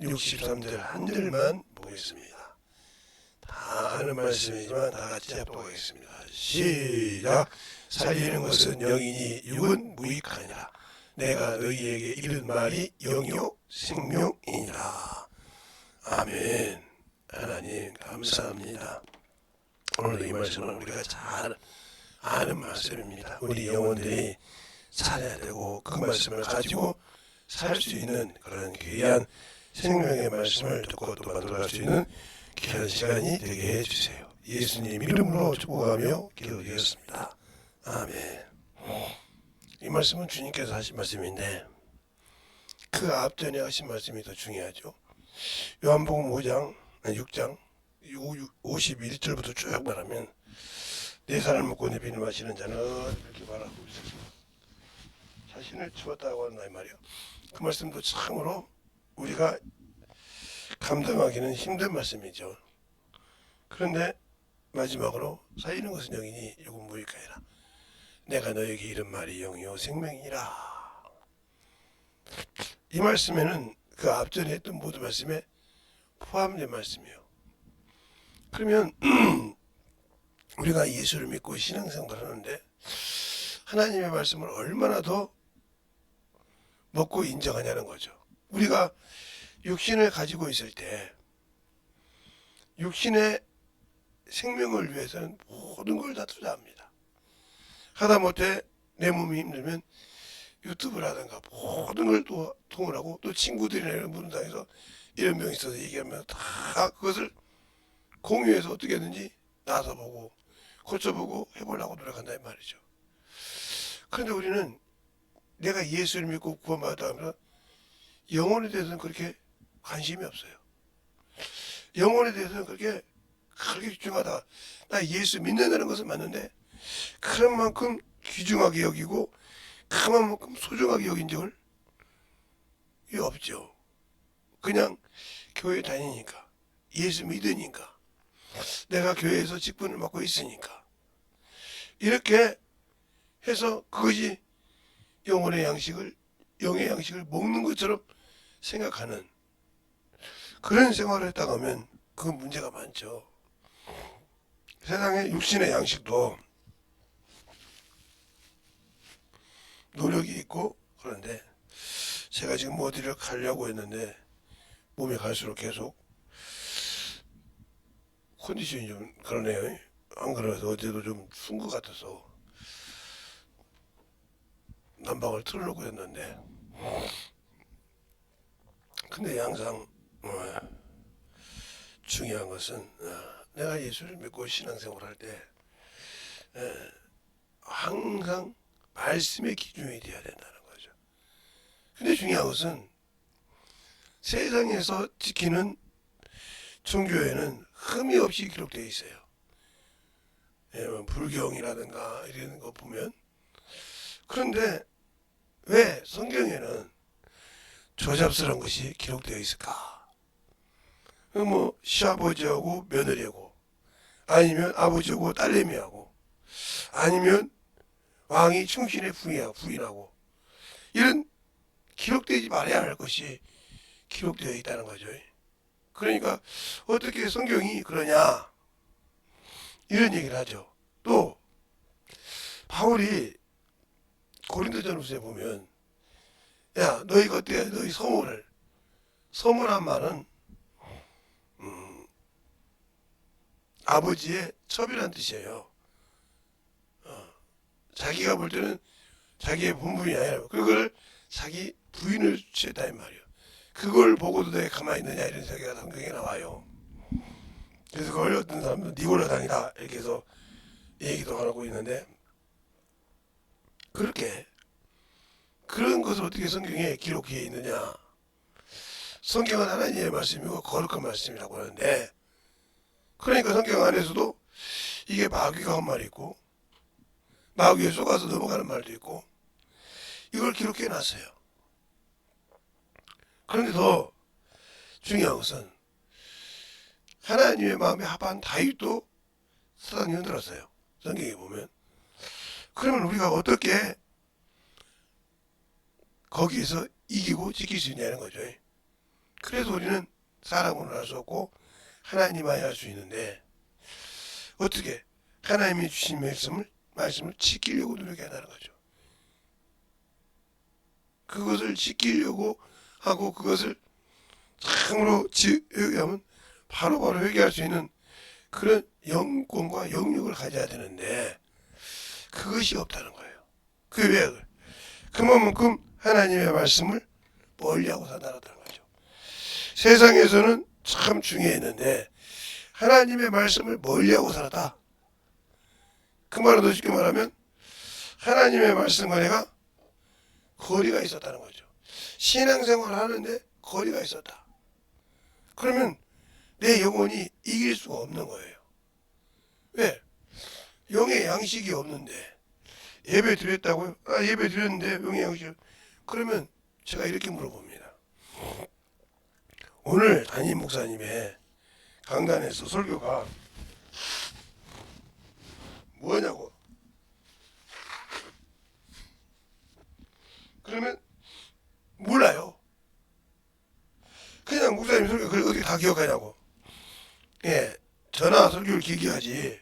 63절 한 절만 보겠습니다. 다 아는 말씀이지만 다 같이 합독하겠습니다. 시작. 살리는 것은 영이니 육은 무익하니라. 내가 너희에게 이른 말이 영이요 생명이니라. 아멘. 하나님 감사합니다. 오늘도 이 말씀은 우리가 잘 아는 말씀입니다. 우리 영혼들이 살아야 되고 그 말씀을 가지고 살 수 있는 그런 귀한 생명의 말씀을 듣고 또 만들어갈 수 있는 귀한 시간이 되게 해주세요. 예수님 이름으로 축복하며 기도드렸습니다. 아멘. 이 말씀은 주님께서 하신 말씀인데 그 앞전에 하신 말씀이 더 중요하죠. 요한복음 6장 51절부터 쭉 말하면 내 살을 먹고 내 피를 마시는 자는 이렇게 말하고 있어요. 자신을 치웠다고 한다 이 말이요. 그 말씀도 참으로 우리가 감당하기는 힘든 말씀이죠. 그런데 마지막으로 살리는 것은 영이니 육은 무익하니라. 내가 너에게 이른 말이 영이요 생명이라. 이 말씀에는 그 앞전에 했던 모든 말씀에 포함된 말씀이에요. 그러면 우리가 예수를 믿고 신앙생활을 하는데 하나님의 말씀을 얼마나 더 먹고 인정하냐는 거죠. 우리가 육신을 가지고 있을 때 육신의 생명을 위해서는 모든 걸 다 투자합니다. 하다못해 내 몸이 힘들면 유튜브라든가 모든 걸 또 통을하고 또 친구들이나 이런 분당에서 이런 병이 있어서 얘기하면 다 그것을 공유해서 어떻게든지 나서 보고 고쳐보고 해보려고 노력한다 이 말이죠. 그런데 우리는 내가 예수를 믿고 구원받았다 하면서 영혼에 대해서는 그렇게 관심이 없어요. 영혼에 대해서는 그렇게 귀중하다. 나 예수 믿는다는 것은 맞는데 그런 만큼 귀중하게 여기고 그만큼 소중하게 여긴 적을 없죠. 그냥 교회 다니니까 예수 믿으니까 내가 교회에서 직분을 맡고 있으니까 이렇게 해서 그것이 영의 양식을 먹는 것처럼 생각하는 그런 생활을 했다가 하면 그건 문제가 많죠. 세상에 육신의 양식도 노력이 있고 그런데 제가 지금 어디를 가려고 했는데 몸이 갈수록 계속 컨디션이 좀 그러네요. 안 그래서 어제도 좀 순 것 같아서 난방을 틀어놓고 했는데 근데 항상 중요한 것은 내가 예수를 믿고 신앙생활 할 때 항상 말씀의 기준이 되어야 된다는 거죠. 근데 중요한 것은 세상에서 지키는 종교에는 흠이 없이 기록되어 있어요. 불경이라든가 이런 거 보면 그런데 왜 성경에는 조잡스러운 것이 기록되어 있을까? 뭐 시아버지하고 며느리하고 아니면 아버지하고 딸내미하고 아니면 왕이 충신의 부인하고 이런 기록되지 말아야 할 것이 기록되어 있다는 거죠. 그러니까 어떻게 성경이 그러냐 이런 얘기를 하죠. 또 바울이 고린도전후서에 보면 야 너희가 어때 너희 서문한 말은 아버지의 첩이라는 뜻이에요. 자기가 볼 때는 자기의 본분이 아니라 그걸 자기 부인을 취했다 이 말이에요. 그걸 보고도 내가 가만히 있느냐 이런 생각이 성경에 나와요. 그래서 그걸 어떤 사람은 니골라당이다 이렇게 해서 얘기도 하고 있는데 그렇게 그런 것을 어떻게 성경에 기록해 있느냐. 성경은 하나님의 말씀이고 거룩한 말씀이라고 하는데 그러니까 성경 안에서도 이게 마귀가 한 말이 있고 마귀에 속아서 넘어가는 말도 있고 이걸 기록해 놨어요. 그런데 더 중요한 것은 하나님의 마음에 합한 다윗도 사단이 흔들었어요. 성경에 보면. 그러면 우리가 어떻게 거기에서 이기고 지킬 수 있냐는 거죠. 그래서 우리는 사람으로 할 수 없고 하나님만이 할 수 있는데 어떻게 하나님이 주신 말씀을 지키려고 노력해야 한다는 거죠. 그것을 지키려고 하고 그것을 참으로 지으려면 바로바로 회개할 수 있는 그런 영권과 영육을 가져야 되는데 그것이 없다는 거예요. 그만큼 하나님의 말씀을 멀리하고 산다는 거죠. 세상에서는 참 중요했는데 하나님의 말씀을 멀리하고 살았다. 그 말은 더 쉽게 말하면 하나님의 말씀과 내가 거리가 있었다는 거죠. 신앙생활을 하는데 거리가 있었다. 그러면 내 영혼이 이길 수가 없는 거예요. 왜? 영의 양식이 없는데 예배 드렸다고요? 예배 드렸는데 영의 양식. 그러면 제가 이렇게 물어봅니다. 오늘 담임 목사님의 강단에서 설교가 뭐냐고. 그러면 몰라요. 그냥 목사님 설교 그걸 어떻게 다 기억하냐고. 예, 전화 설교를 길게 하지.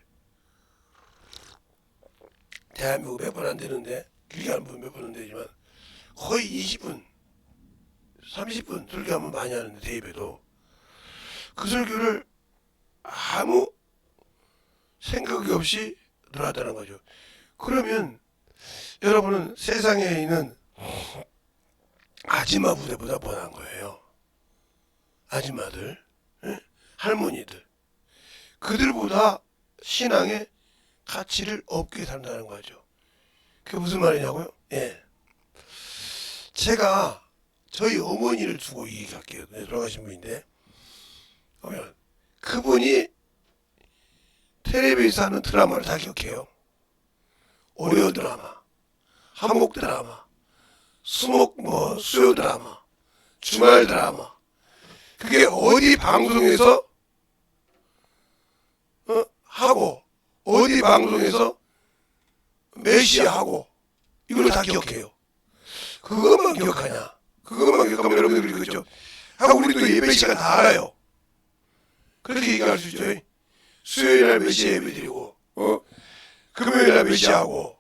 대한민국 몇 번 안 되는데 길게 하는 분 몇 번 안 되지만 거의 20분 30분 설교하면 많이 하는데 대입에도 그 설교를 아무 생각이 없이 들어왔다는 거죠. 그러면 여러분은 세상에 있는 아줌마 부대보다 못한 거예요. 아줌마들, 할머니들, 그들보다 신앙의 가치를 없게 산다는 거죠. 그게 무슨 말이냐고요? 예. 제가 저희 어머니를 두고 얘기할게요. 돌아가신 분인데, 그분이 텔레비에서 하는 드라마를 다 기억해요. 오디오 드라마, 한목 드라마, 수요 드라마, 주말 드라마. 그게 어디 방송에서 하고 어디 방송에서 몇 시에 하고 이걸 다 기억해요. 그것만 기억하냐? 그것만 기억하면 여러분들이 그렇죠. 하고 우리도 예배 시간 다 알아요. 그렇게 얘기할 수 있죠. 수요일날 몇 시에 예배 드리고 금요일날 몇 시에 하고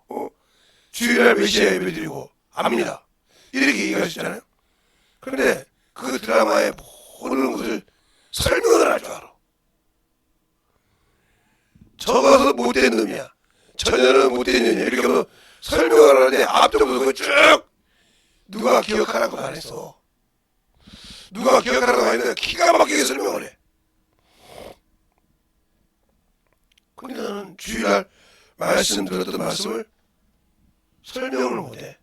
주일날 몇 시에 예배 드리고 압니다. 이렇게 얘기할 수 있잖아요. 그런데 그 드라마의 모든 것을 설명을 할 줄 알아. 저것은 못된 놈이야. 저녀는 못된 놈이야. 이렇게 하면 설명을 하는데 앞쪽부터 그거 쭉 누가 기억하라고 안 했어. 누가 기억하라고 안 했는데 기가 막히게 설명을 해. 근데 나는 주일날 말씀 들었던 말씀을 설명을 못해.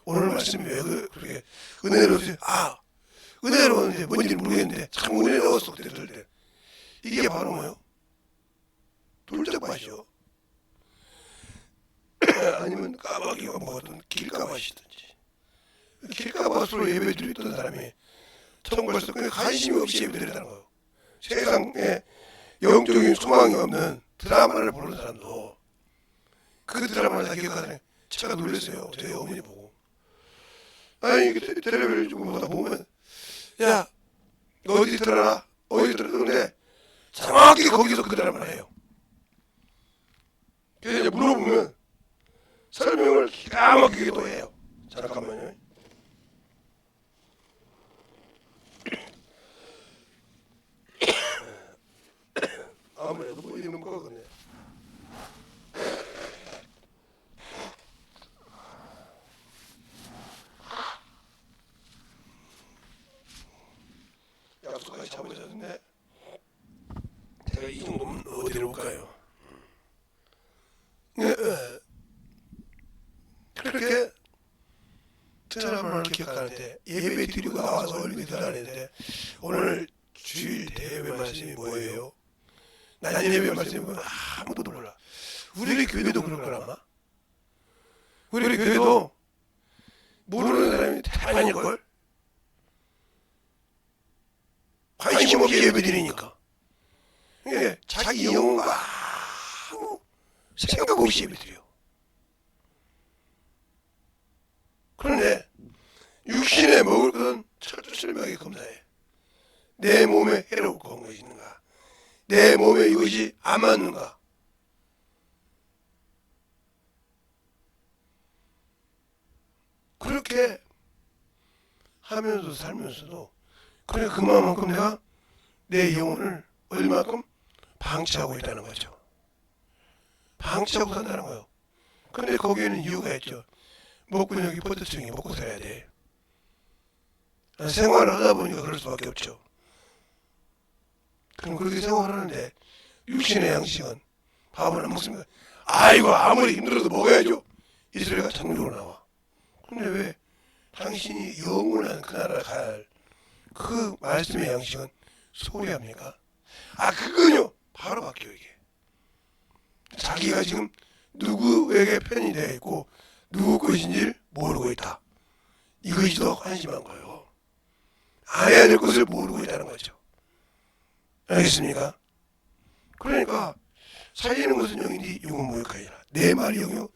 오늘 말씀이 왜 그렇게 은혜로운지 은혜로운지 뭔지 모르겠는데 참 은혜로웠어 그때 들을 때. 이게 바로 뭐예요? 돌짝밭이요. 아니면 까마귀가 먹었던 길가밭이든지. 길가밭으로 예배 드렸던 사람이 천국에서 그냥 관심이 없이 예배 드렸다는 거예요. 세상에 영적인 소망이 없는 드라마를 보는 사람도 그 드라마를 다 기억하더니 제가 놀랐어요. 저희 어머니 보고. 아니 텔레비를 좀 보다 보면 야 너 어디 들어라 어디 들어는데 정확히 거기서 그 드라마를 해요. 그래서 이제 물어보면 설명을 기가 막히게 또 해요. 잠깐만요. 아무래도 뭐 이런 거거든요. 약속까지 잡으셨는데 제가 이 정도면 어디로 볼까요? 그렇게 드라마를 기억하는데 예배 드리고 나와서 얼굴이 드러나는데 오늘 주일 대회 말씀이 뭐예요? 난 예배 말씀이 뭐예요? 아무도 몰라. 우리 교회도 그런 거라마? 우리 교회도 모르는 사람이 대반일걸? 관심 없이 예배 드리니까. 자기 영혼과 아무 생각 없이 예배 드려. 그런데 육신에 먹을 것은 철두철미하게 검사해. 내 몸에 해로울 것이 있는가? 내 몸에 이것이 안 맞는가? 그렇게 하면서 살면서도 그래 그만큼 내가 내 영혼을 얼마큼 방치하고 있다는 거죠. 방치하고 산다는 거예요. 근데 거기에는 이유가 있죠. 목근육이 포도청이 먹고 살아야 돼. 생활을 하다 보니까 그럴 수밖에 없죠. 그럼 그렇게 생활하는데 육신의 양식은 밥을 안 먹습니다. 아이고 아무리 힘들어도 먹어야죠. 이 소리가 장적으로 나와. 근데 왜 당신이 영원한 그 나라를 갈 그 말씀의 양식은 소홀히 합니까? 아 그건요 바로 바뀌어 이게. 자기가 지금 누구에게 편이 되어 있고 누구 것인지를 모르고 있다. 이것이 더 한심한 거예요. 안 해야 될 것을 모르고 있다는 거죠. 알겠습니까? 그러니까 살리는 것은 영이니 영은 무익하니라. 내 말이 영이요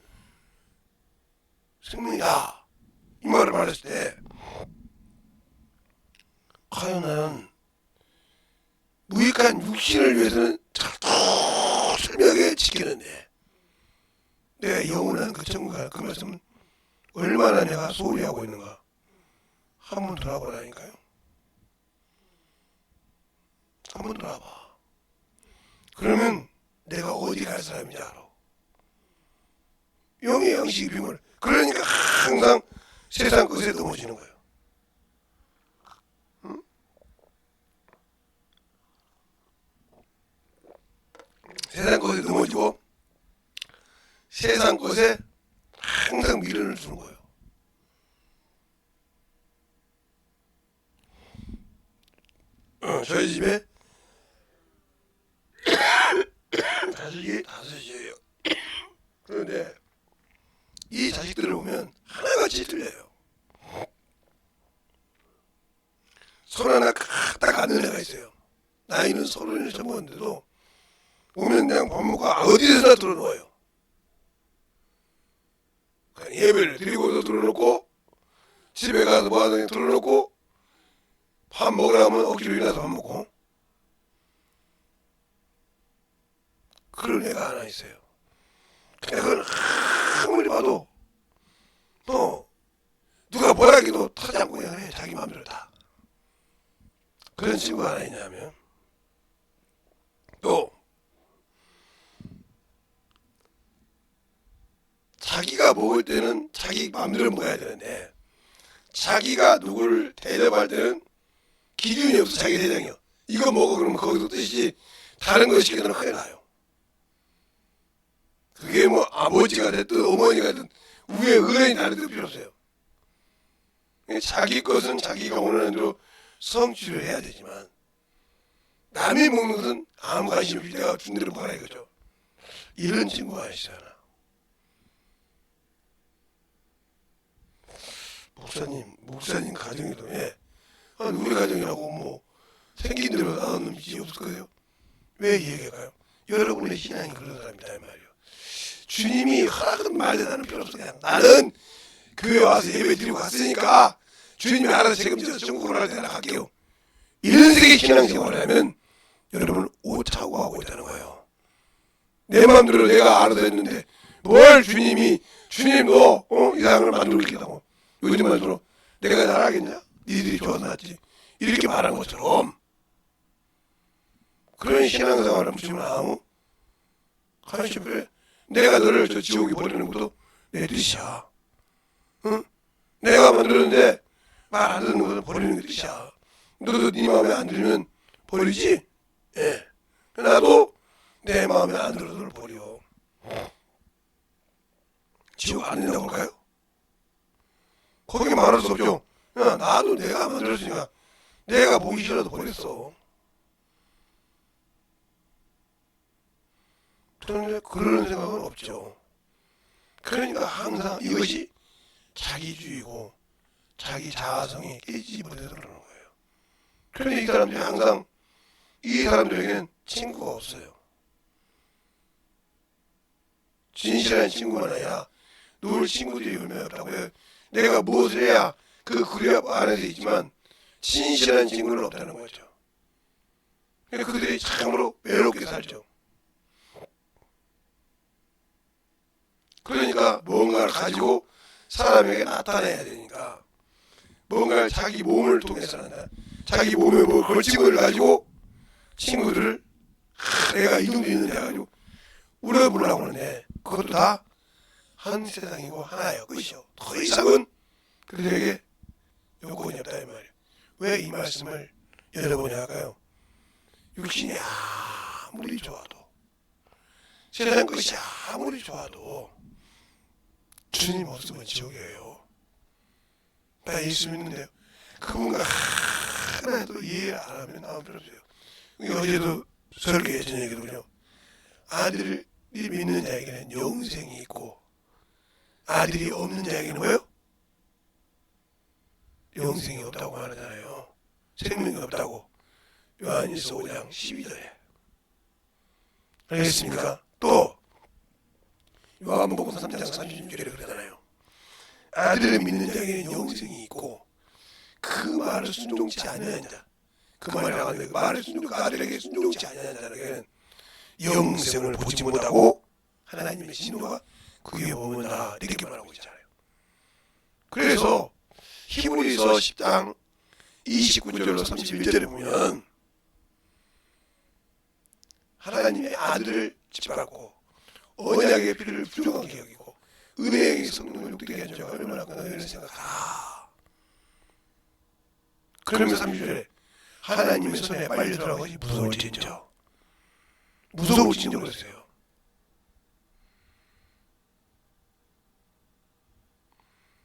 생명이다. 이 말을 말했을 때 과연 나는 무익한 육신을 위해서는 철두철미하게 지키는데 내 영원한 그 천국 갈 그 말씀은 얼마나 내가 소홀히 하고 있는가 한번 돌아보라니까요. 한번 돌아봐. 그러면 내가 어디 갈 사람인지 알아. 영의 양식이 빙을. 그러니까 항상 세상 것에 넘어지는 거예요. 응? 세상 것에 넘어지고 세상 것에 항상 미련을 주는 거예요. 저희 집에 자식이 다섯이에요. 그런데 이 자식들을 보면 하나같이 틀려요. 손 하나 딱 아는 애가 있어요. 나이는 30을 접었는데도 오면 그냥 밥 먹고 어디서나 들어놓아요. 그냥 예배를 드리고도 들어놓고 집에 가서 뭐 하든 들어놓고 밥 먹으라 하면 억지로 일어나서 밥 먹고 그런 애가 하나 있어요. 그건 아무리 봐도 누가 뭐라 하기도 타지 않고 그냥 해. 자기 마음대로 다. 그런 친구가 하나 있냐면 또 자기가 먹을 때는 자기 마음대로 먹어야 되는데 자기가 누구를 대접할 때는 기준이 없어. 자기 대장이요. 이거 먹어 그러면 거기서 뜻이지 다른 거 시키면 큰일 나요. 그게 뭐 아버지가 됐든 어머니가 됐든 위에 의뢰인이 다른 데 필요 없어요. 자기 것은 자기가 원하는 대로 성취를 해야 되지만 남이 먹는 것은 아무 관심 없이 내가 준 대로 먹어라 이거죠. 이런 친구가 아시잖아. 목사님 가정에도 우리 가정이라고 뭐 생긴 대로 나온 놈이 없을 거예요. 왜 이 얘기할까요? 여러분의 신앙이 그런 사람이다 이 말이에요. 주님이 허락하든 말든 나는 필요 없어. 그냥 나는 교회 와서 예배 드리고 갔으니까 주님이 알아서 책임져서 천국으로 갈 때 나갈게요. 이런 식의 신앙생활을 하면 여러분은 오타고 하고 있다는 거예요. 내 마음대로 내가 알아서 했는데 뭘 주님도 이 세상을 만들고 있겠다고 요즘 말대로 내가 잘하겠냐? 니들이 좋아서 낫지 이렇게 말하는 것처럼 그런 신앙생활을 주면 아무 관심 없어요. 내가 너를 저 지옥에 버리는 것도 내 뜻이야. 응? 내가 만들었는데 말 안 듣는 것은 버리는 게 뜻이야. 너도 네 마음에 안 들면 버리지? 예. 나도 내 마음에 안 들어서 널 버려. 지옥 안 된다고 할까요? 거기 말할 수 없죠. 야, 나도 내가 만들었으니까 내가 보기 싫어도 버렸어. 그런데 그런 생각은 없죠. 그러니까 항상 이것이 자기주의고 자기 자아성이 깨지지 못해서 그러는 거예요. 그런데 이 사람들이 항상 이 사람들에게는 친구가 없어요. 진실한 친구만 아니라 놀 친구들이 얼마나 없다고 해요. 내가 무엇을 해야 그 그룹 안에서 있지만 진실한 친구는 없다는 거죠. 그러니까 그들이 참으로 외롭게 살죠. 그러니까 뭔가를 가지고 사람에게 나타내야 되니까 뭔가를 자기 몸을 통해서는 자기 몸에 뭐 걸친 거를 가지고 친구들을 내가 이 정도 있는데 가지고 우려보려고 하는데 그것도 다 한 세상이고 하나예요. 끝이요. 더 이상은 그들에게 요건이 없다 이 말이에요. 왜 이 말씀을 여러 번 할까요? 육신이 아무리 좋아도 세상 것이 아무리 좋아도 주님 없으면 지옥이에요. 나 예수 믿는데요. 그분과 하나도 이해 안 하면 아무 필요 없어요. 어제도 설교에 전 얘기거든요. 아들을 믿는 자에게는 영생이 있고 아들이 없는 자에게는 뭐예요? 영생이 없다고 말하잖아요. 생명이 없다고. 요한일서 5장 12절에. 알겠습니까? 또 요한복음 3장 36절에 그러잖아요. 아들을 믿는 자에게는 영생이 있고 그 말을 순종치 아니하는 자, 그 말을 하는데 그 말을 그 아들에게 순종치 아니하는 자에게는 영생을 보지 못하고 하나님의 진노가 그에 머문다 이렇게 말하고 있잖아요. 그래서 히브리서 10장 29절로 31절에 보면 하나님의 아들을 짓밟고 언약의 피를 부정하게 여기고 은혜의 성령을 욕되게 한 자가 얼마나 그나를 생각하라. 그러면서 30절에 하나님의 손에 빨려들어가고 무서울진저 무서울진저 그랬어요.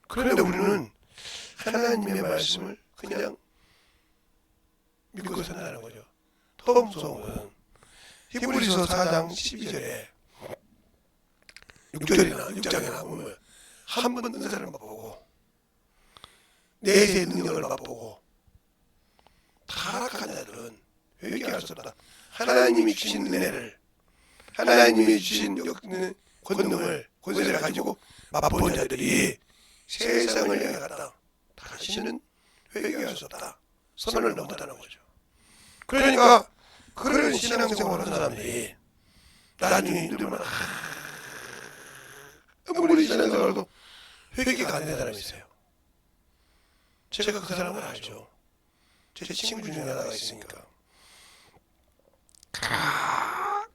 그런데 우리는 하나님의 말씀을 그냥 믿고 산다는 거죠. 더 무서운 것은 히브리서 4장 12절에 6장이나 보면 한 번 은사를 맛보고 내세의 능력을 맛보고 타락한 자들은 회개할 수 없다. 하나님이 주신 은혜를 하나님이 주신 권능을 권세를 가지고 맛본 자들이 세상을 향해 갔다. 다시는 회개할 수 없다. 선을 넘었다는 거죠. 그러니까 그런 신앙생활을 하는 사람들이 나중에 힘들면 아무리 신앙생활도 회개가 안 되는 사람이 있어요. 제가 그 사람을 알죠. 제 친구 중에 하나가 있으니까.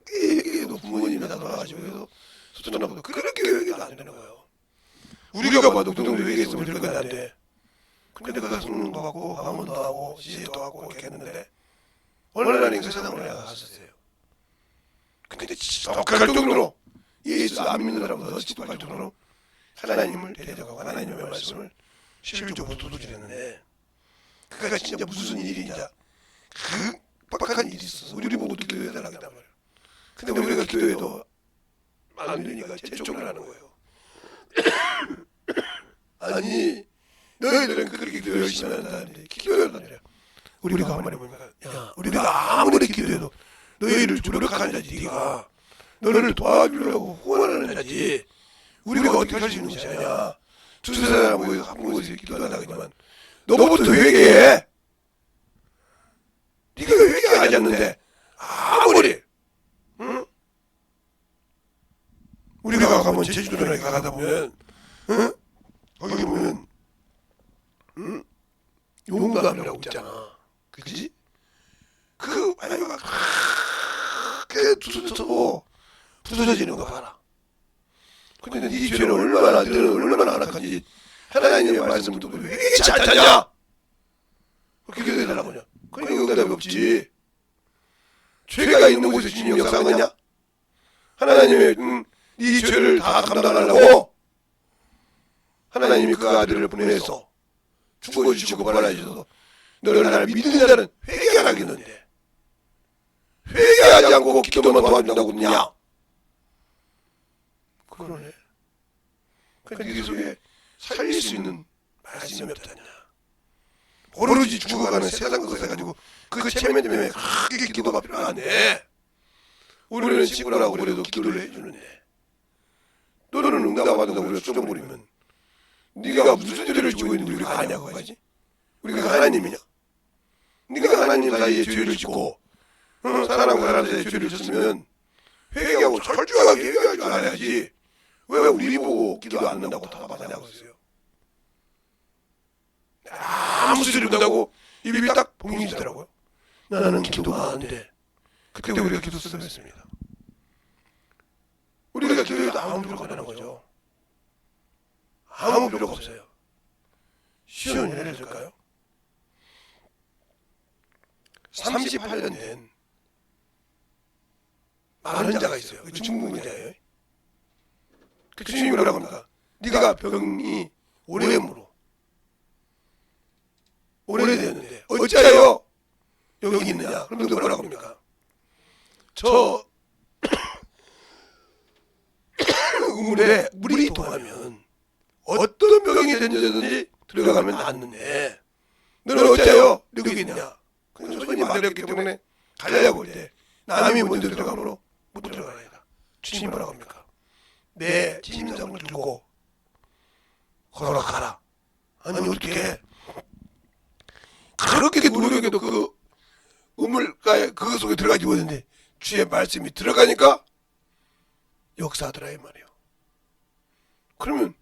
회개도 부모님이 다 돌아가시고 해서 수천하고도 그렇게 회개가 안 되는 거예요. 우리가 봐도 그 정도 회개했으면 별건 안 돼. 근데 그가 성령도 하고 방언도 하고 지혜도 하고 이렇게 했는데 얼마나 그 세상을 나갔었어요. 근데 똑똑할 정도로 예수 안 믿는 사람보다 더 똑똑할 정도로 하나님을 대적하고 하나님의 말씀을 실질적으로 도둑질했는데 그가 진짜 무슨 일이냐 그 빡빡한 일이 있어서 우리 보고 기도해달라고 했단 말이에요. 근데 우리가 기도해도 안 되니까 재촉을 하는 거예요. 아니 너희들은 그렇게 기도 열심히 하는 사람들이 기도해달라. 우리가 한번 해보니까 야 우리가 아무리 기도해도 너희를 노력하는 자지 네가 너를 도와주려고 후원하는 자지 우리가 어떻게 할 수 있는 것이 아니야. 두세 사람 모여서 한 곳에서 기도하다 그지만 너부터 회개해. 네가 회개하지 않는데 아무리 응? 우리가 가면 제주도에 가다 보면 응? 거기 보면 응? 용담이라고 있잖아. 그치? 그 아이가 그렇게 두서서 부서지는 거 봐라. 근데 네 죄는 얼마나 너는 얼마나 안악한지 하나님의 말씀을 듣고 왜 회개치 않냐? 그렇게 되더라고 하냐? 그러니까 응답이 없지. 죄가 있는 곳에 주님이 역사하느냐? 하나님의 네 죄를 다 감당하려고 하나님이 그 아들을 보내서 죽어주시고 부활하셔서 너를 나를 믿는 자는 회개하겠는데 회개하지 않고 기도만 도와준다고 했냐? 그러네. 그러니까 이 속에 살릴 수 있는 말씀이 없다냐? 오로지 죽어가는 세상 것을 가지고 그 체면 때문에 크게 기도가 필요한데 우리는 친구라고 그래도 기도를 해주는데 너는 응답받는다고 우리가 쪼정부리면 네가 무슨 죄를 지고 있는지 우리가 아냐고 하지? 우리가 하나님이냐? 네가 하나님 사이에 죄를 짓고 사람과 사람 사이에 죄를 짓으면 회개하고 철저하게 회개할 줄 알아야지. 왜 우리 보고 기도 안 한다고 다 받아냐고 그러세요. 아무 소리 못하고 입이 딱 봉인되더라고요. 나는 기도가 안 돼. 그때 우리가 기도 쓰담했습니다. 우리가 기도해도 아무 필요가 없는 거죠. 아무 필요가 없어요. 쉬운 예를 들까요? 38년 된 만원자가 있어요. 그 중국 여자예요. 그 주님이 뭐라고 합니까? 네가 병이 오래되었는데 어찌하여 여기 있느냐? 그럼 너 뭐라고 합니까? 저 우물에 물이 통하면 어떤 병이 된다든지 들어가면 낫는데 너는 어찌하여 여기 있느냐? 그냥 손이 마렵기 때문에 가려고 할 때 남이 먼저 들어가므로 못 들어가리라. 주님 뭐라고 합니까? 내 짐승을 들고 걸어가라. 아니 어떻게 그렇게 노력해도 그 우물가에 그 속에 들어가지 못했는데 주의 말씀이 들어가니까 역사하더라 이 말이에요. 그러면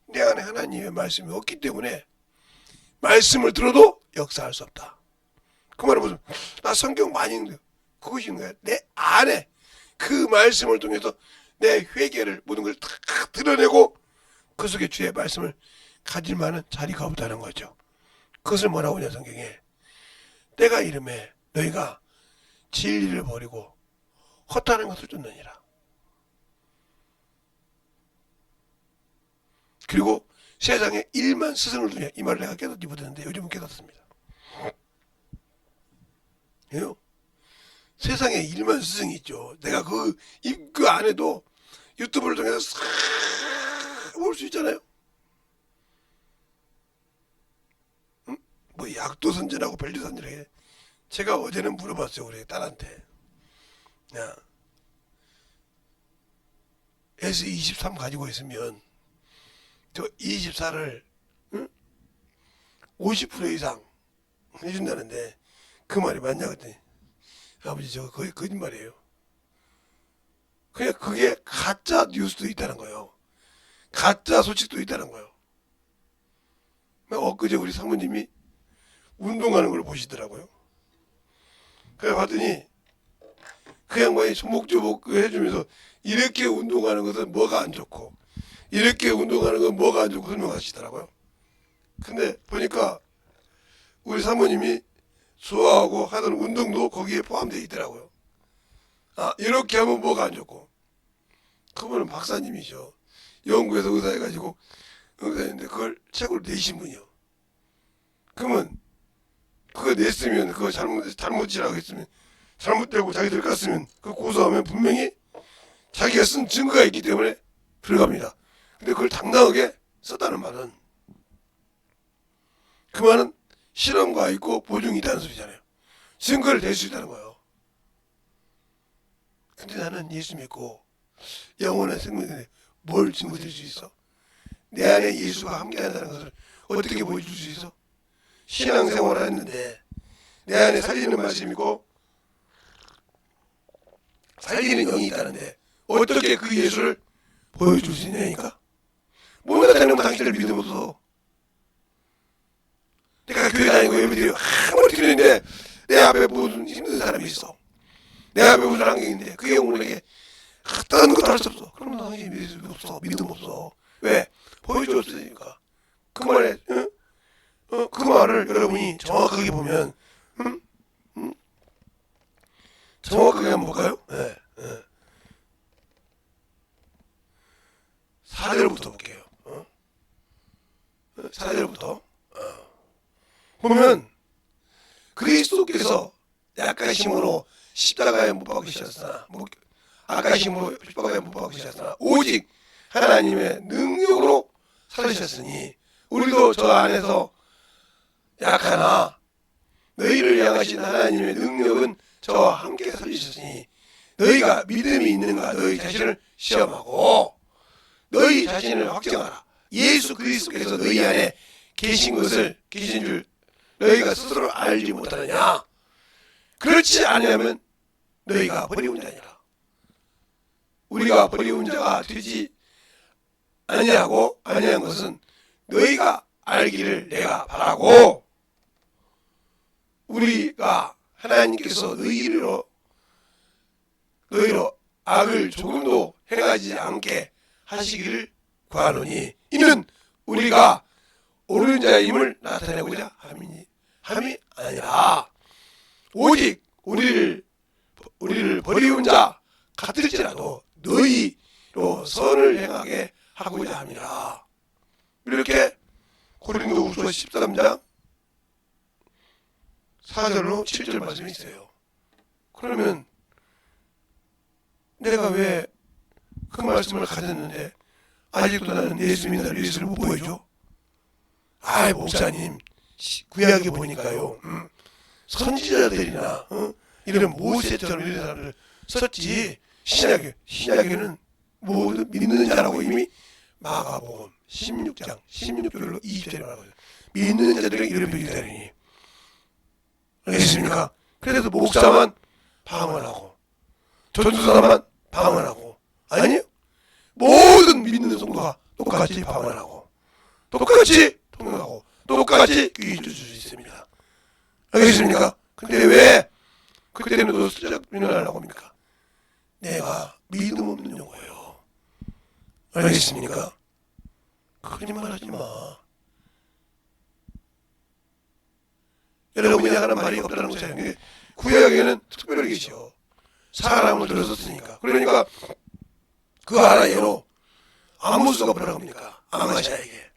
내 안에 하나님의 말씀이 없기 때문에 말씀을 들어도 역사할 수 없다. 그 말은 무슨 나 성경 많이 읽는데 그것이 있는 거야. 내 안에 그 말씀을 통해서 내 회개를 모든 걸 다 드러내고 그 속에 주의 말씀을 가질 만한 자리가 없다는 거죠. 그것을 뭐라고 하냐 성경에 때가 이름에 너희가 진리를 버리고 허탄한 것을 쫓느니라. 그리고 세상에 일만 스승을 두냐 이 말을 내가 깨닫지 못했는데 요즘은 깨닫습니다. 왜요? 세상에 일만 스승이 있죠. 내가 그 안에도 유튜브를 통해서 싹 볼 수 있잖아요. 뭐 약도선전하고 밸류선전하게 제가 어제는 물어봤어요. 우리 딸한테. 야, S23 가지고 있으면 저 24를 50% 이상 해준다는데 그 말이 맞냐 그랬더니 아버지 저거 거의 거짓말이에요. 그냥 그게 가짜 뉴스도 있다는 거예요. 가짜 소식도 있다는 거예요. 엊그제 우리 사모님이 운동하는 걸 보시더라고요. 그래 봤더니 그 양반이 조목조목 해주면서 이렇게 운동하는 것은 뭐가 안 좋고 이렇게 운동하는 건 뭐가 안 좋고 설명하시더라고요. 근데 보니까 우리 사모님이 좋아하고 하던 운동도 거기에 포함되어 있더라고요. 아 이렇게 하면 뭐가 안 좋고 그분은 박사님이죠. 영국에서 의사해가지고 의사인데 그걸 책으로 내신 분이요. 그러면 그거 냈으면 그거 잘못이라고 했으면 잘못되고 자기들 갔으면 그 고소하면 분명히 자기가 쓴 증거가 있기 때문에 들어갑니다. 근데 그걸 당당하게 썼다는 말은 그 말은 실험과 있고 보증이 있다는 소리잖아요. 증거를 댈 수 있다는 거예요. 근데 나는 예수 믿고 영원한 생명인데 뭘 증거 댈 수 있어? 내 안에 예수가 함께한다는 것을 어떻게 보여줄 수 있어? 신앙생활을 했는데 내 안에 살리는 말씀이 있고 살리는 영이 있다는데 어떻게 그 예수를 보여줄 수 있냐니까? 뭔가 다니면 당신을 믿음 없어. 내가 교회 다니고 예배 드리고 아무리 드리는데 내 앞에 무슨 힘든 사람이 있어. 내 앞에 무슨 환경인데 그 영혼에게 다른 것도 할 수 없어. 그러면 당신이 믿음 없어. 왜? 보여줬으니까. 그 말에 그 말을 여러분이 정확하게 보면 정확하게 한번 볼까요? 네. 4절부터 볼게요. 4절부터 보면 그리스도께서 약간심으로 십자가에 못 박히셨으나 악간심으로 십자가에 못 박히셨으나 오직 하나님의 능력으로 살리셨으니 우리도 저 안에서 약하나 너희를 향하신 하나님의 능력은 저와 함께 살리셨으니 너희가 믿음이 있는가 너희 자신을 시험하고 너희 자신을 확정하라. 예수 그리스도께서 너희 안에 계신 줄 너희가 스스로 알지 못하느냐? 그렇지 않으면 너희가 버리운 자니라. 우리가 버리운 자가 되지 아니하고 아니한 것은 너희가 알기를 내가 바라고, 우리가 하나님께서 너희로 악을 조금도 행하지 않게 하시기를 구하노니 이는 우리가 옳은 자임을 나타내고자 함이 아니라 오직 우리를 버리운 자 같을지라도 너희로 선을 행하게 하고자 함이라. 이렇게 고린도후서 13장 4절로 7절 말씀이 있어요. 그러면 내가 왜 그 말씀을 가졌는데 아직도 나는 예수 믿는 예수를 못 보여줘? 아이 목사님, 구약에 보니까요, 선지자들이나 이런 모세처럼 이런 사람을 썼지, 신약에는 모두 믿는 자라고 이미 마가복음 16장 16절로 20절에 말하거든요. 믿는 자들에게 이런 표기가 되리니. 알겠습니까? 그래서 목사만 방언하고 전도사만 방언하고, 아니요, 모든 믿는 성도가 똑같이 방언하고 똑같이 통역하고 똑같이 귀 줄 수 있습니다. 알겠습니까? 근데 왜 그때는 또 슬쩍 민원하려고 합니까? 내가 믿음 없는 용어예요. 알겠습니까? 거짓말 하지 마. 여러분이 하는 말이 없다는 것이 구약에는 특별히 계셔. 사람을 들었었으니까. 그러니까 그 하나 예로 아모스가 뭐라고 합니까? 아마샤에게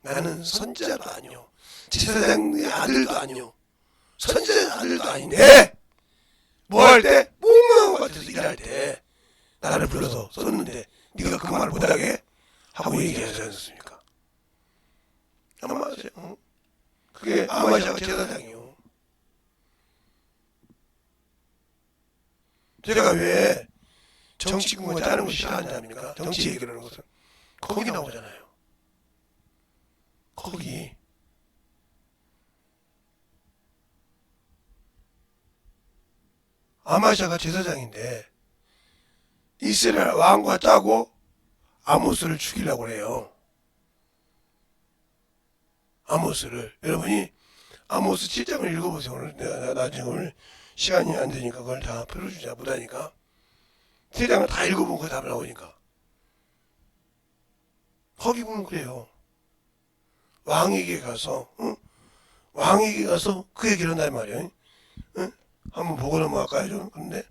나는 선지자도 아니요 제사장의 아들도 아니요 선지자의 아들도 아닌데 뭐 할 때? 몽망한 것 같아서 일할 때 나를 불러서 썼는데 네가 그 말 못하게 하고 얘기하지 않습니까? 아마샤, 그게 아마샤가 제사장이요. 제가 왜 정치 공부 짜는 거 싫어한답니까? 정치 얘기를 하는 것은 거기 나오잖아요. 거기 아마샤가 제사장인데 이스라엘 왕과 짜고 아모스를 죽이려고 그래요. 아모스를. 여러분이 아모스 7장을 읽어보세요. 오늘 내가 나중에 오늘 시간이 안 되니까 그걸 다 풀어주지 못하니까 7장을 다 읽어보면 그거 다 나오니까. 거기 보면 그래요. 왕에게 가서 왕에게 가서 그 얘기를 한단 말이에요. 한번 보고 넘어갈까요 좀? 근데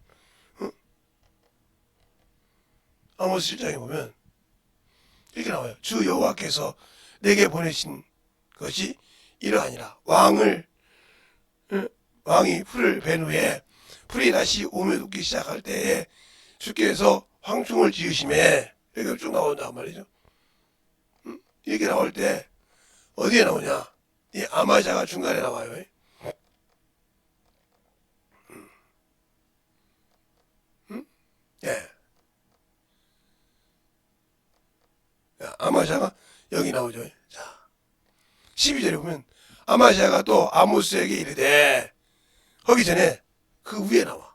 아모스 7장에 보면 이렇게 나와요. 주 여호와께서 내게 보내신 것이 이러하니라. 왕이 풀을 벤 후에 풀이 다시 오며 녹기 시작할 때에 주께서 황충을 지으심에, 여기가 쭉 나온단 말이죠. 이렇게 나올 때 어디에 나오냐? 이 아마샤가 중간에 나와요. 예. 아마샤가 여기 나오죠. 자, 12절에 보면 아마샤가 또 아모스에게 이르되, 거기 전에 그 위에 나와.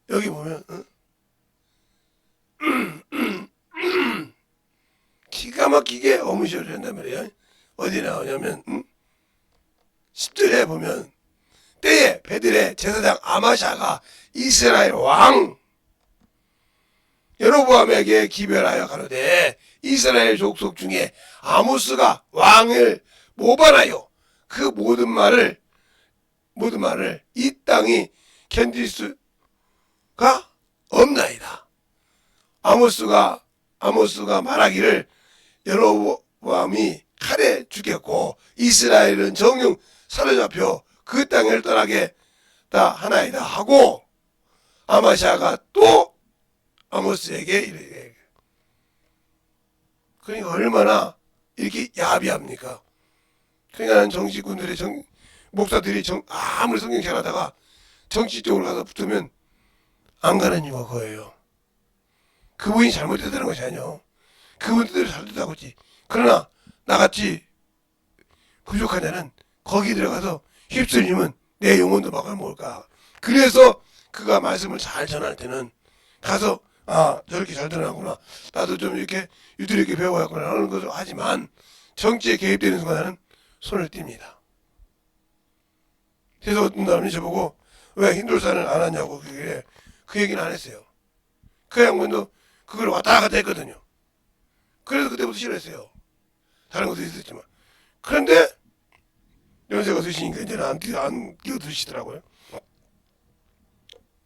여기 보면 기가 막히게 어무시를 한단 말이에요. 어디 나오냐면 10절에 보면 때에 베들의 제사장 아마샤가 이스라엘 왕 여로보암에게 기별하여 가로되 이스라엘 족속 중에 아모스가 왕을 모반하여 그 모든 말을 이 땅이 견딜 수가 없나이다. 아모스가 말하기를 여로보암이 칼에 죽겠고 이스라엘은 정령 사로잡혀 그 땅을 떠나겠다 하나이다 하고, 아마샤가 또 아모스에게 이르되, 그러니까 얼마나 이렇게 야비합니까? 그러니까 정치꾼들의 목사들이 아무리 성경 잘하다가 정치 쪽으로 가서 붙으면 안 가는 이유가 그거예요. 그분이 잘못했다는 것이 아니요. 그분들이 잘못했다고 했지. 그러나 나같이 부족한 자는 거기 들어가서 휩쓸리면 내 영혼도 막아먹을까. 그래서 그가 말씀을 잘 전할 때는 가서 저렇게 잘 전하구나, 나도 좀 이렇게 유들이게 배워야구나 하는 것을 하지만 정치에 개입되는 순간에는 손을 띱니다. 그래서 어떤 사람이 저보고 왜 힌두산을 안 하냐고 그게 그 얘기는 안 했어요. 그 양반도 그걸 왔다 갔다 했거든요. 그래서 그때부터 싫어했어요. 다른 것도 있었지만. 그런데 연세가 드시니까 이제는 안 끼어드시더라고요.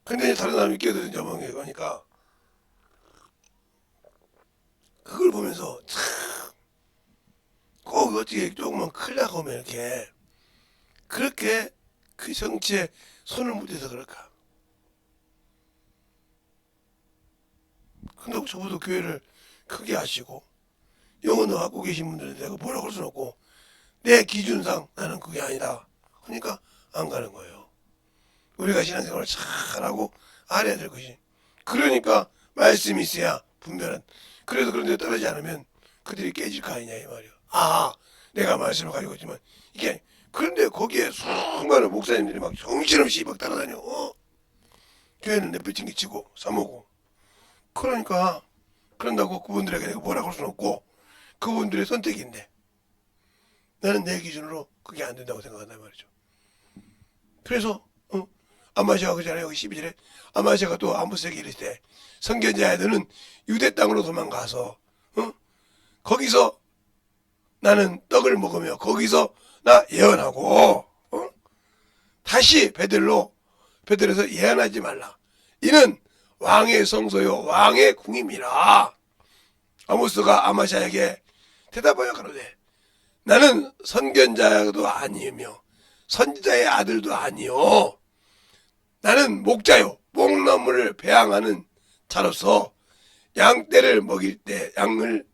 근데 다른 사람이 끼어드는 저멍에 거니까 그걸 보면서 참 꼭 어떻게 조금만 클라고 오면 이렇게 그렇게 그 정치에 손을 묻어서 그럴까. 근데 저보다 교회를 크게 하시고 영어도 갖고 계신 분들은 내가 뭐라고 할 수는 없고 내 기준상 나는 그게 아니다. 그러니까 안 가는 거예요. 우리가 신앙생활을 잘하고 알아야 될 것이. 그러니까 말씀이 있어야 분별은. 그래서 그런 데 따르지 않으면 그들이 깨질 거 아니냐 이 말이야. 내가 말씀을 가지고 있지만 이게 그런데 거기에 수많은 목사님들이 막 정신없이 막 따라다녀. 교회는 내빼친기 치고 싸먹고. 그러니까 그런다고 그분들에게 내가 뭐라고 할 수는 없고 그분들의 선택인데 나는 내 기준으로 그게 안 된다고 생각한단 말이죠. 그래서 아마시아가 그잖아요. 여기 12절에 아마시아가 또 아모스에게 이르실 때 선견자야 너는 유대 땅으로 도망가서 거기서 나는 떡을 먹으며 거기서 나 예언하고 다시 베들에서 예언하지 말라. 이는 왕의 성소요 왕의 궁임이라. 아모스가 아마시아에게 대답하여 가로되 나는 선견자도 아니며 선지자의 아들도 아니요 나는 목자요 목나무를 배양하는 자로서 양떼를 먹일 때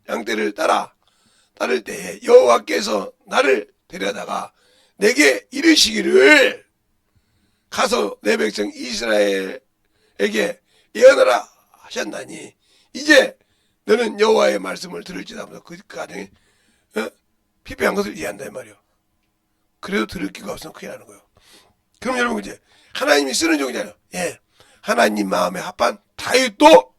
양떼를 따를 때에 여호와께서 나를 데려다가 내게 이르시기를 가서 내 백성 이스라엘에게 예언하라 하셨나니 이제 너는 여호와의 말씀을 들을지다 하면서 그 가정에 피폐한 것을 이해한다 이 말이요. 그래도 들을 기가 없으면 큰일 나는 거예요. 그럼 여러분 이제 하나님이 쓰는 종이잖아요. 하나님 마음에 합한 다윗도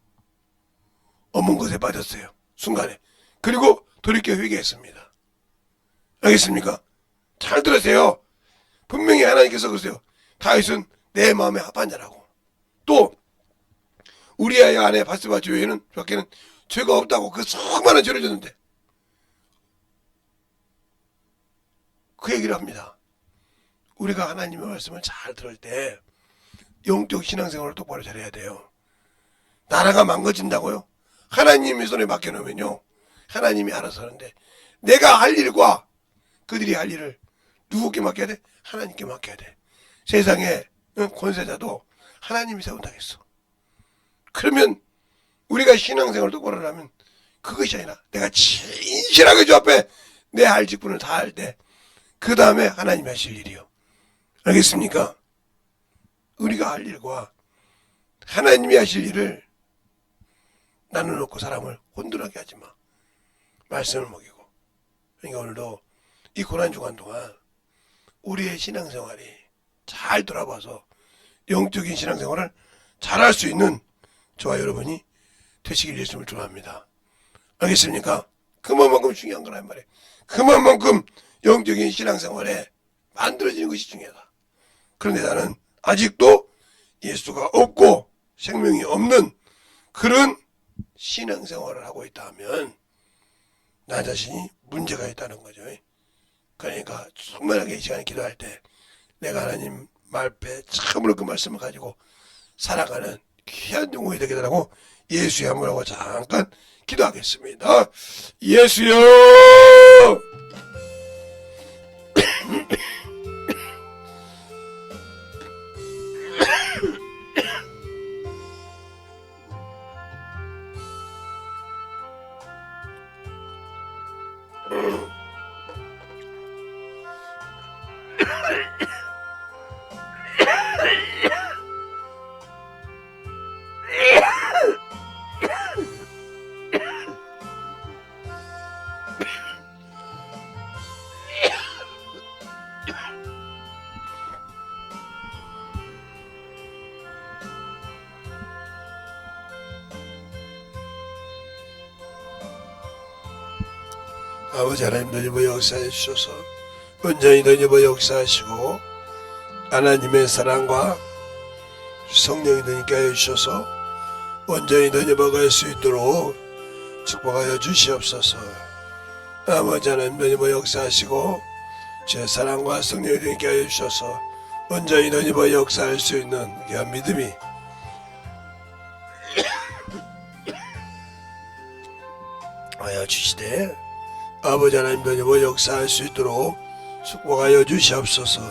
어문 것에 빠졌어요. 순간에. 그리고 돌이켜 회개했습니다. 알겠습니까? 잘 들으세요. 분명히 하나님께서 그러세요. 다윗은 내 마음에 합한 자라고. 또 우리아의 아내 바스바 주에는 밖에는 죄가 없다고 그 수많은 죄를 졌는데 그 얘기를 합니다. 우리가 하나님의 말씀을 잘 들을 때 영적 신앙생활을 똑바로 잘해야 돼요. 나라가 망가진다고요? 하나님의 손에 맡겨놓으면요 하나님이 알아서 하는데 내가 할 일과 그들이 할 일을 누구께 맡겨야 돼? 하나님께 맡겨야 돼. 세상에 권세자도 하나님이 세운다겠어. 그러면 우리가 신앙생활을 똑바로 하면 그것이 아니라 내가 진실하게 주 앞에 내 할 직분을 다 할 때 그 다음에 하나님이 하실 일이요. 알겠습니까? 우리가 할 일과 하나님이 하실 일을 나눠놓고 사람을 혼돈하게 하지 마. 말씀을 먹이고. 그러니까 오늘도 이 고난주간 동안 우리의 신앙생활이 잘 돌아봐서 영적인 신앙생활을 잘할 수 있는 저와 여러분이 되시길 예수님을 축원합니다. 알겠습니까? 그만큼 중요한 거란 말이에요. 그만큼 영적인 신앙생활에 만들어지는 것이 중요하다. 그런데 나는 아직도 예수가 없고 생명이 없는 그런 신앙생활을 하고 있다 하면 나 자신이 문제가 있다는 거죠. 그러니까 충만하게 이 시간에 기도할 때 내가 하나님 말패 참으로 그 말씀을 가지고 살아가는 귀한 영혼이 되게 되라고 예수의 한번하고 잠깐 기도하겠습니다. 예수여 아버지 하나님 너희버 역사해 주셔서 온전히 너희버 역사하시고 하나님의 사랑과 성령이 너희께 하여 주셔서 온전히 너희버 갈 수 있도록 축복하여 주시옵소서. 아버지 하나님 너희버 역사하시고 제 사랑과 성령이 너희께 하여 주셔서 온전히 너희버 역사할 수 있는 귀한 믿음이 하여 주시되 아버지 하나님 너희버 역사할 수 있도록 축복하여 주시옵소서.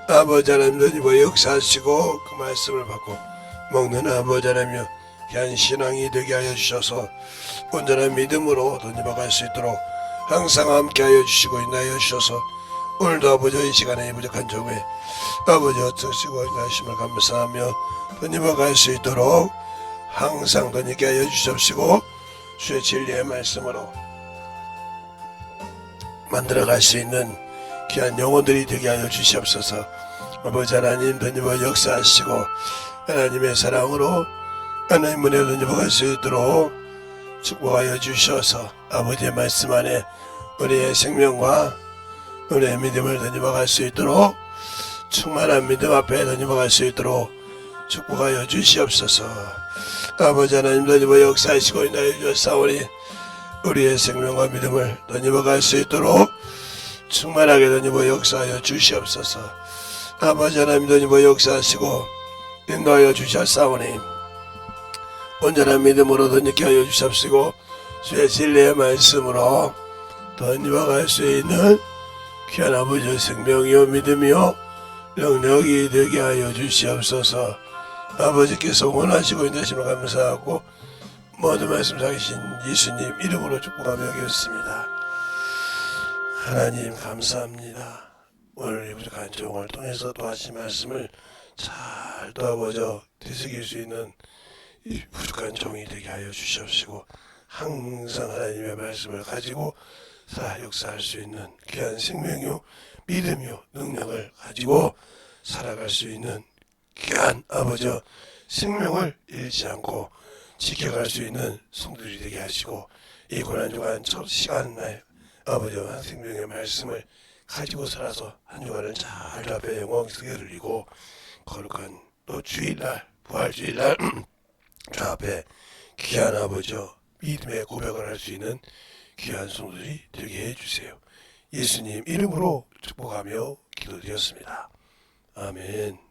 아버지 하나님 너희버 역사하시고 그 말씀을 받고 먹는 아버지 하나님여 귀한 신앙이 되게 하여 주셔서 온전한 믿음으로 너희버 갈 수 있도록 항상 함께 하여 주시고 인하여 주셔서 오늘도 아버지 이 시간에 부족한 종에 아버지 어떠시고 인하심을 감사하며 너희버 갈 수 있도록 항상 너희께 하여 주시옵시고 주의 진리의 말씀으로 만들어갈 수 있는 귀한 영혼들이 되게 하여 주시옵소서. 아버지 하나님 너희버 역사하시고 하나님의 사랑으로 하나님 은혜로 너희버 갈 수 있도록 축복하여 주셔서 아버지의 말씀 안에 우리의 생명과 우리의 믿음을 너희버 갈 수 있도록 충만한 믿음 앞에 너희버 갈 수 있도록 축복하여 주시옵소서. 아버지 하나님 너희버 역사하시고 인하여 주사오니 우리의 생명과 믿음을 너희버 갈 수 있도록 충만하게 너희버 역사하여 주시옵소서. 아버지 하나님 너희버 역사하시고 인도하여 주셨사오니 온전한 믿음으로 너희께 하여 주시옵시고 주의 진리의 말씀으로 너희버 갈 수 있는 귀한 아버지의 생명이요 믿음이요 능력이 되게 하여 주시옵소서. 아버지께서 원하시고 인도하심을 감사하고 모든 말씀 사기신 예수님 이름으로 축복하며 기도했습니다. 하나님 감사합니다. 오늘 이 부족한 종을 통해서 또 하신 말씀을 잘 도와보죠 되새길 수 있는 이 부족한 종이 되게 하여 주시옵시고 항상 하나님의 말씀을 가지고 역사할 수 있는 귀한 생명이요 믿음이요 능력을 가지고 살아갈 수 있는 귀한 아버지 생명을 잃지 않고 지켜갈 수 있는 성도들이 되게 하시고 이 고난주간 첫 시간날 아버지와 생명의 말씀을 가지고 살아서 한 주간을 잘 앞에 영광스럽게 흘리고 거룩한 또 주일날 부활주일날 주 앞에 귀한 아버지 믿음의 고백을 할 수 있는 귀한 성도들이 되게 해주세요. 예수님 이름으로 축복하며 기도드렸습니다. 아멘.